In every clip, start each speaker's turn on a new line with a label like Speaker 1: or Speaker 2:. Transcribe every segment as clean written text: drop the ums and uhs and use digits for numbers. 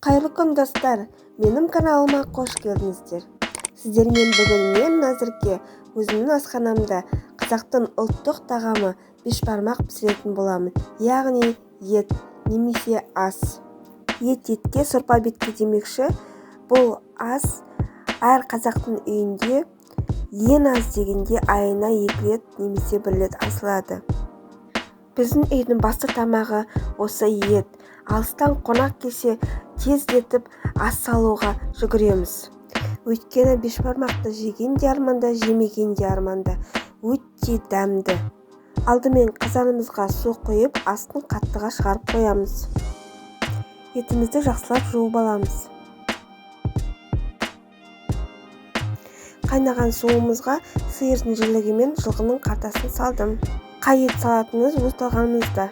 Speaker 1: Қайырлы күн достар, менің каналыма қош келдіңіздер. Сіздермен бүгін мен әзірге өзімнің асханамда қазақтың ұлттық тағамы бешбармақ пісіретін боламын, яғни ет немесе ас. Етке сорпа бетке демекші, бұл ас әр қазақтың үйінде ең аз дегенде айына 2 рет немесе 1 рет асылады. Біздің үйдің басты тамағы осы ет. Алыстан қонақ келсе тездетіп ас салуға жүгіреміз. Өйткені бешбармақты жеген де арманда, жемеген де арманда. Өте дәмді. Алдымен қазанымызға су құйып, астын қаттыға шығарып қоямыз. Етімізді жақсылап жуып аламыз. Қайнаған суымызға сиырдың жілігі мен жылқының қартасын салдым. Қай ет салатыныңыз өз талғамыңызда.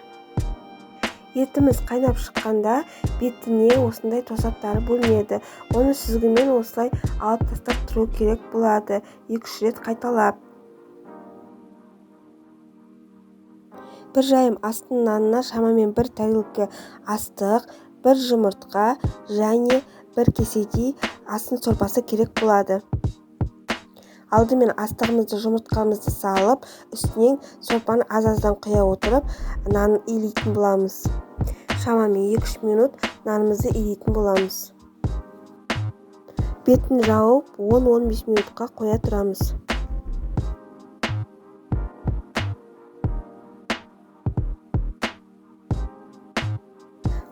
Speaker 1: Етіміз қайнап шыққанда бетіне осындай тосаттары бөлінеді. Оны сүзгімен осылай алып тастап тұру керек болады. 2-3 рет қайталап. Бір жайым астың нанына шамамен 1 тарелка астық, 1 жұмыртқа және 1 кеседей астың сорпасы керек болады. Алдымен астығымызды, жұмыртқамызды салып, үстінен сорпаны аз-аздан құя отырып, нанын илейтін боламыз. Шамамен 2-3 минут нанымызды илейтін боламыз. Бетін жауып 10-15 минутқа қоя тұрамыз.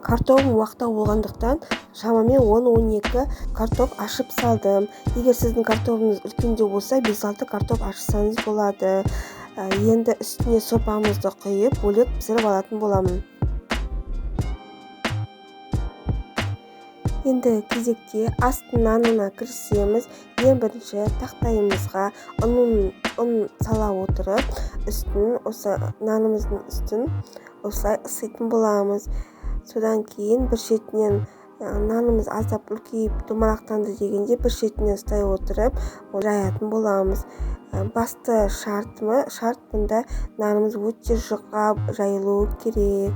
Speaker 1: Картоп уақытта болғандықтан шамамен 10-12 картоп ашып салдым. Егер сіздің картопыңыз үлкендеу болса, 5-6 картоп ашсаңыз болады. Енді үстіне сорпамызды құйып, бөлек пісіріп алатын боламын. Енді кезекте астың нанына кірісеміз. Ең бірінші тақтайымызға ұн сала отырып, нанымыздың үстін осылай ысытын боламыз. Содан кейін бір шетінен нанымыз аздап үлкейіп домалақтанды дегенде бір шетінен ұстай отырып жаятын боламыз. Басты шарт бұнда нанымыз өте жұқа жайылуы керек.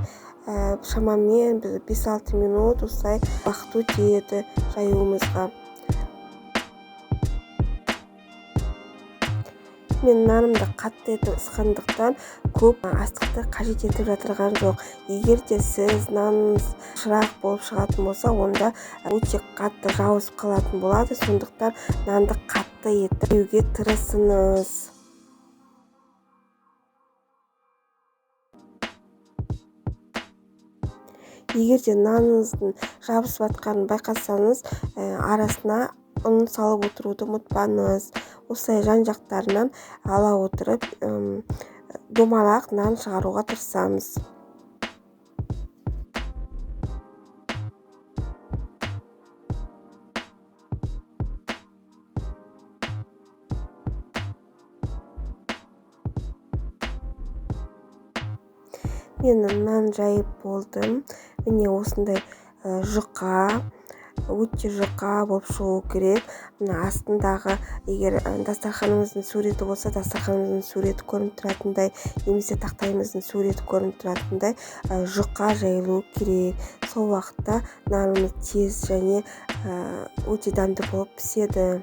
Speaker 1: Шамамен 5-6 минут осылай уақыт өтеді жаюымызға. Мен нанымды қатты етіп ысқандықтан көп астықты қажет етіп жатырған жоқ. Егер де сіз наныңыз шырақ болып шығатын болса, онда өте қатты жауызып қалатын болады. Сондықтан нанды қатты етіп жеуге тырысыңыз. Егер де наныңыздың жабысып жатқанын байқасаңыз, арасына ұн салып отыруды ұмытпаңыз. Осылай жан-жақтарынан ала отырып, домалақ нан шығаруға тырысамыз. Мен нан жайып болдым. Міне осындай жұқа, өте жұқа болып шығу керек. Мына астындағы, егер дастарханымыздың суреті болса, дастарханымыздың суреті көрініп тұратындай, немесе тақтайымыздың суреті көрініп тұратындай жұқа жайылу керек. Сол уақытта нанымыз тез және өте дәмді болып піседі.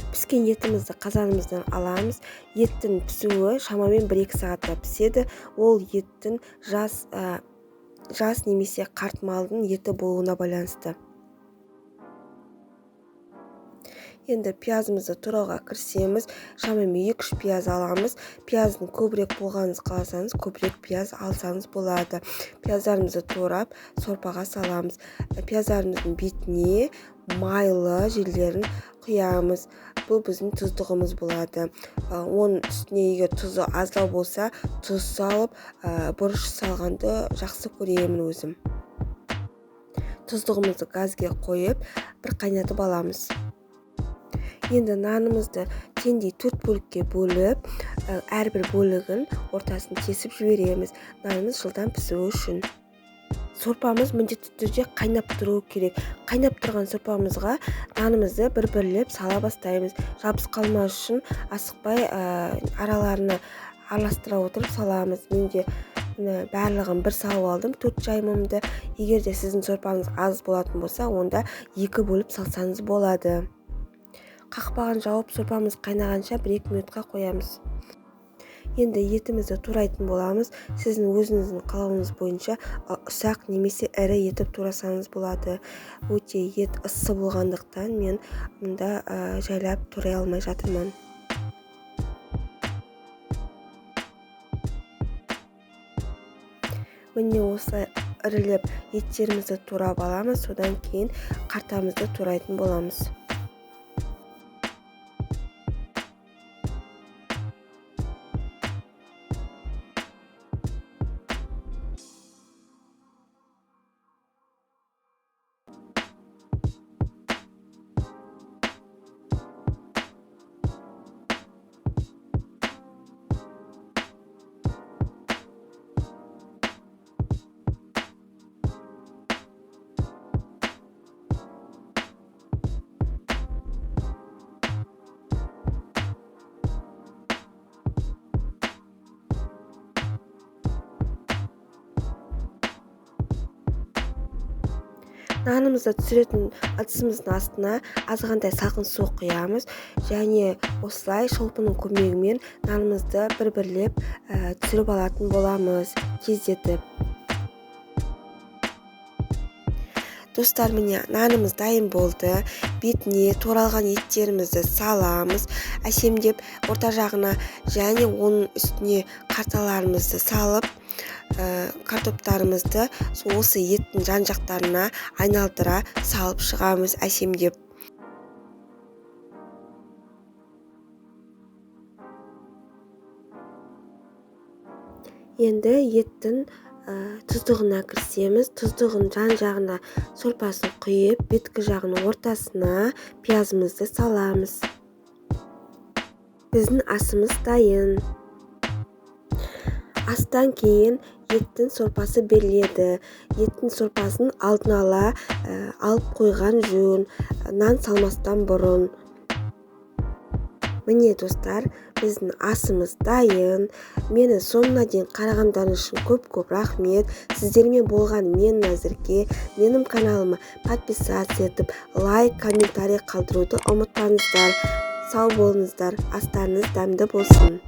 Speaker 1: Піскен етімізді қазанымыздан аламыз. Еттің пісуі шамамен 1-2 сағатта піседі. Ол еттің жас немесе қарт малдың еті болуына байланысты. Енді пиязымызды турауға кірісеміз. Шамамен 2-3 пияз аламыз. Пияздың көбірек болғаныңыз қаласаңыз, көбірек пияз алсаңыз болады. Пияздарымызды турап, сорпаға саламыз. Пияздарымыздың бетіне майлы жерлерін құямыз. Бұл біздің тұздығымыз болады. Оның үстіне егер тұзы аздау болса, тұз салып, бұрыш салғанды жақсы көремін өзім. Тұздығымызды газге қойып, бір қайнатып аламыз. Енді нанымызды теңдей 4 бөлікке бөліп, әрбір бөлігін ортасын кесіп жібереміз. Нанымыз жылдам пісуі үшін. Сорпамыз міндетті түрде қайнап тұру керек. Қайнап тұрған сорпамызға нанымызды бір-бірлеп сала бастаймыз. Жабыс қалмас үшін асықпай араларына араластыра отырып саламыз. Менде барлығын бір салып алдым 4 жаймымды. Егер де сіздің сорпаңыз аз болатын болса, онда 2 бөліп салсаңыз болады. Қақпағын жауып сорпамыз қайнағанша 1-2 минутқа қоямыз. Енді етімізді турайтын боламыз. Сіздің өзіңіздің қалауыңыз бойынша ұсақ немесе ірі етіп турасаңыз болады. Өте ет ыссы болғандықтан мен мұнда жайлап турай алмай жатырмын. Міне осылай ірілеп еттерімізді турап аламыз, содан кейін қартамызды турайтын боламыз. Нанымызды түсіретін ыдысымыздың астына азғантай салқын су құямыз және осылай шолпының көмегімен нанымызды бір-бірлеп түсіріп алатын боламыз, тездетіп. Достар, міне нанымыз дайын болды. Бетіне туралған еттерімізді саламыз, әсемдеп орта жағына және оның үстіне қарталарымызды салып, картоптарымызды осы еттің жан-жақтарына айналдыра салып шығамыз әсемдеп. Енді еттің тұздығына кірісеміз. Тұздығын жан-жағына сорпасын құйып, беткі жағының ортасына пиязымызды саламыз. Біздің асымыз дайын. Астан кейін еттің сорпасы беріледі. Еттің сорпасын алдын ала алып қойған жөн, нан салмастан бұрын. Міне достар, біздің асымыз дайын. Мені соңына дейін қарағандарыңыз үшін көп-көп рахмет. Сіздермен болған мен Назерке. Менің каналыма подписация етіп, лайк, комментарий қалдыруды ұмытпаңыздар. Сау болыңыздар, астарыңыз дәмді болсын.